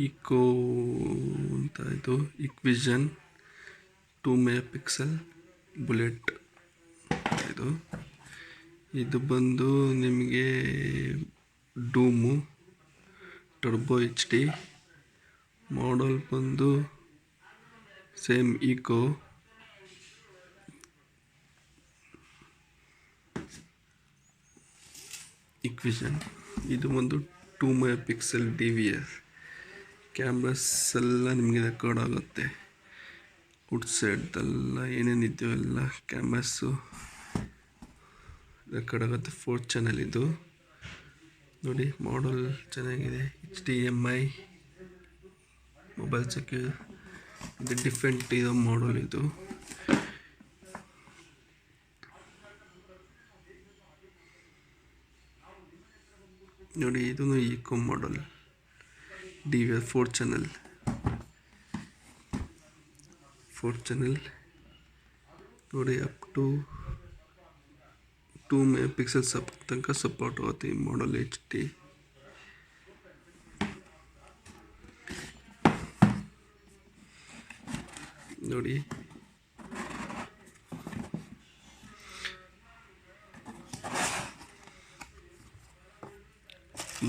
Eco ಅಂತ ಇದು HIKVISION 2 MP bullet. ಇದು ಬಂದು ನಿಮಗೆ ಡೂಮು ಟರ್ಬೋ HD ಮಾಡಲ್ ಬಂದು ಸೇಮ್ ಇಕೋ. HIKVISION ಇದು ಒಂದು 2 MP DVR. ಕ್ಯಾಮ್ರಾಸ್ ಎಲ್ಲ ನಿಮಗೆ ರೆಕಾರ್ಡ್ ಆಗುತ್ತೆ. ಔಟ್ ಸೈಡ್ದೆಲ್ಲ ಏನೇನಿದೆಯೋ ಎಲ್ಲ ಕ್ಯಾಮ್ರಾಸು ರೆಕಾರ್ಡ್ ಆಗುತ್ತೆ. 4 ಚಾನಲ್ ಇದು ನೋಡಿ. ಮಾಡಲ್ ಚೆನ್ನಾಗಿದೆ. HDMI mobile secure. ಇದು ಡಿಫ್ರೆಂಟ್ ಇರೋ ಮಾಡಲ್ ಇದು. ನೋಡಿ ಇದೂ ಇಕೋ ಮಾಡಲ್ DVR 4 ಚಾನಲ್ ನೋಡಿ. ಅಪ್ ಟು 2 MP ತನಕ ಸಪೋರ್ಟ್ ಆಗುತ್ತೆ ಈ ಮಾಡಲ್ HD. ನೋಡಿ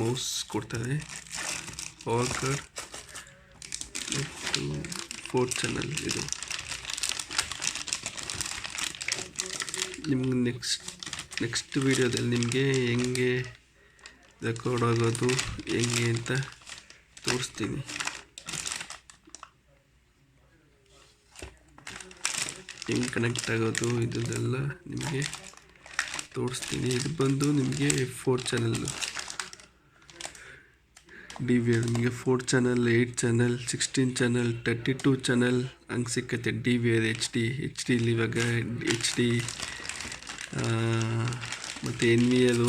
ಮೌಸ್ ಕೊಡ್ತಾರೆ, ಪವರ್ ಕಾರ್ಡ್ ಮತ್ತು 4 ಚಾನಲ್. ಇದು ನಿಮ್ಗೆ ನೆಕ್ಸ್ಟ್ ವಿಡಿಯೋದಲ್ಲಿ ನಿಮಗೆ ಹೆಂಗೆ ರೆಕಾರ್ಡ್ ಆಗೋದು ಹೆಂಗೆ ಅಂತ ತೋರಿಸ್ತೀನಿ. ಹೆಂಗೆ ಕನೆಕ್ಟ್ ಆಗೋದು ಇದೆಲ್ಲ ನಿಮಗೆ ತೋರಿಸ್ತೀನಿ. ಇದು ಬಂದು ನಿಮಗೆ 4 ಚಾನಲ್ DVR. ನಿಮಗೆ 4 ಚಾನಲ್, 8 ಚಾನಲ್, 16 ಚಾನಲ್, 32 ಚಾನಲ್ ಹಂಗೆ ಸಿಕ್ಕತ್ತೆ. DVR HD ಇವಾಗ HD ಮತ್ತು NVR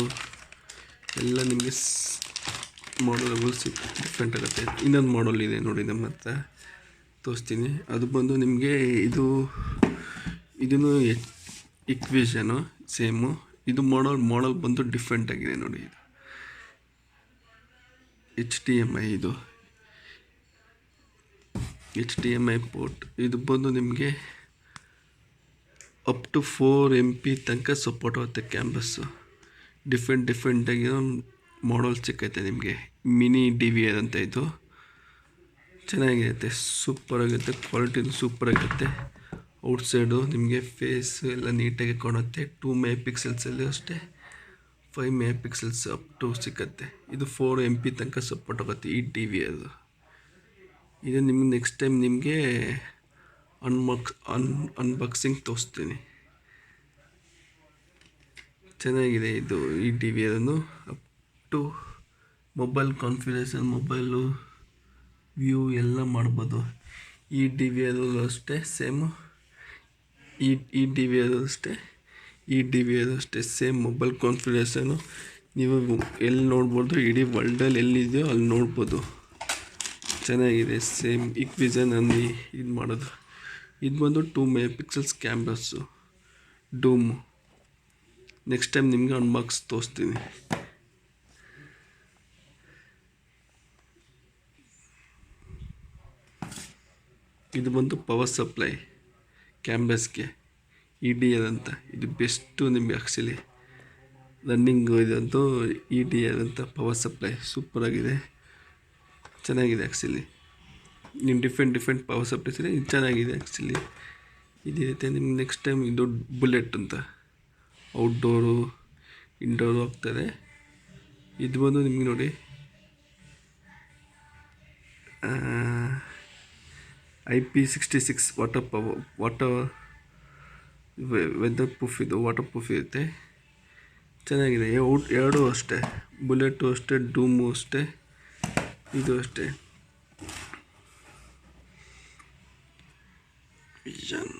ಎಲ್ಲ ನಿಮಗೆ ಮಾಡಲ್ಗಳು ಡಿಫ್ರೆಂಟ್ ಆಗುತ್ತೆ. ಇನ್ನೊಂದು ಮಾಡಲ್ ಇದೆ ನೋಡಿ ನಮ್ಮ ಹತ್ರ, ತೋರಿಸ್ತೀನಿ. ಅದು ಬಂದು ನಿಮಗೆ ಇದೂ HIKVISION ಸೇಮು. ಇದು ಮಾಡಲ್ ಬಂದು ಡಿಫ್ರೆಂಟ್ ಆಗಿದೆ ನೋಡಿ. ಇದು HDMI, ಇದು HDMI ಪೋರ್ಟ್. ಇದು ಬಂದು ನಿಮಗೆ ಅಪ್ ಟು 4 MP ತನಕ ಸಪೋರ್ಟ್ ಆಗುತ್ತೆ. ಕ್ಯಾಮ್ರಸ್ಸು ಡಿಫ್ರೆಂಟಾಗಿರೋ ಮಾಡಲ್ ಸಿಕ್ಕೈತೆ ನಿಮಗೆ. ಮಿನಿ DVR ಅಂತ ಇದು ಚೆನ್ನಾಗಿರುತ್ತೆ, ಸೂಪರಾಗಿರುತ್ತೆ. ಕ್ವಾಲಿಟಿನೂ ಸೂಪರಾಗಿರುತ್ತೆ. ಔಟ್ಸೈಡು ನಿಮಗೆ ಫೇಸ್ ಎಲ್ಲ ನೀಟಾಗಿ ಕಾಣುತ್ತೆ. 2 MP ಅಷ್ಟೇ, 5 MP ಅಪ್ ಟು ಸಿಕ್ಕತ್ತೆ. ಇದು 4 MP ತನಕ ಸಪೋರ್ಟ್ ಆಗುತ್ತೆ ಈ DVR. ಇದು ನಿಮ್ಗೆ ನೆಕ್ಸ್ಟ್ ಟೈಮ್ ನಿಮಗೆ ಅನ್ಬಾಕ್ಸಿಂಗ್ ತೋರಿಸ್ತೀನಿ. ಚೆನ್ನಾಗಿದೆ ಇದು ಈ DVR. Up to mobile configuration, mobile view ಎಲ್ಲ ಮಾಡ್ಬೋದು. ಈ DVR ಅಷ್ಟೇ ಸೇಮು. ಈ DVR ಅಷ್ಟೇ ಸೇಮ್ ಮೊಬೈಲ್ ಕಾನ್ಫಿಗರೇಷನು. ನೀವು ಎಲ್ಲಿ ನೋಡ್ಬೋದು, ಇಡೀ ವರ್ಲ್ಡಲ್ಲಿ ಎಲ್ಲಿದೆಯೋ ಅಲ್ಲಿ ನೋಡ್ಬೋದು. ಚೆನ್ನಾಗಿದೆ. ಸೇಮ್ HIKVISION ಅಲ್ಲಿ ಇದು ಮಾಡೋದು. ಇದು ಬಂದು 2 MP cameras doom. Next time ನಿಮಗೆ ಅನ್ಬಾಕ್ಸ್ ತೋರಿಸ್ತೀನಿ. ಇದು ಬಂದು ಪವರ್ ಸಪ್ಲೈ ಕ್ಯಾಮ್ರಾಸ್ಗೆ EDR ಅಂತ. ಇದು ಬೆಸ್ಟು ನಿಮಗೆ ಆ್ಯಕ್ಚುಲಿ ರನ್ನಿಂಗು. ಇದಂತೂ EDR ಅಂತ ಪವರ್ ಸಪ್ಲೈ ಸೂಪರಾಗಿದೆ, ಚೆನ್ನಾಗಿದೆ ಆ್ಯಕ್ಚುಲಿ. ನಿಮ್ಮ ಡಿಫ್ರೆಂಟ್ ಪವರ್ ಸಪ್ಲೈಸ್ ಇದೆ. ಇದು ಚೆನ್ನಾಗಿದೆ ಆ್ಯಕ್ಚುಲಿ. ಇದಿರುತ್ತೆ ನಿಮ್ಗೆ ನೆಕ್ಸ್ಟ್ ಟೈಮ್. ಇದು ಬುಲೆಟ್ ಅಂತ ಔಟ್ಡೋರು ಇಂಡೋರು ಹೋಗ್ತದೆ. ಇದು ಬಂದು ನಿಮಗೆ ನೋಡಿ IP66 ವಾಟರ್ ವೆದರ್ ಪ್ರೂಫ್. ಇದು ವಾಟರ್ ಪ್ರೂಫ್ ಇರುತ್ತೆ, ಚೆನ್ನಾಗಿದೆ. ಎರಡೂ ಅಷ್ಟೇ, ಬುಲೆಟು ಅಷ್ಟೇ, ಡೂಮು ಅಷ್ಟೇ, ಇದು ಅಷ್ಟೇ. ವಿಷನ್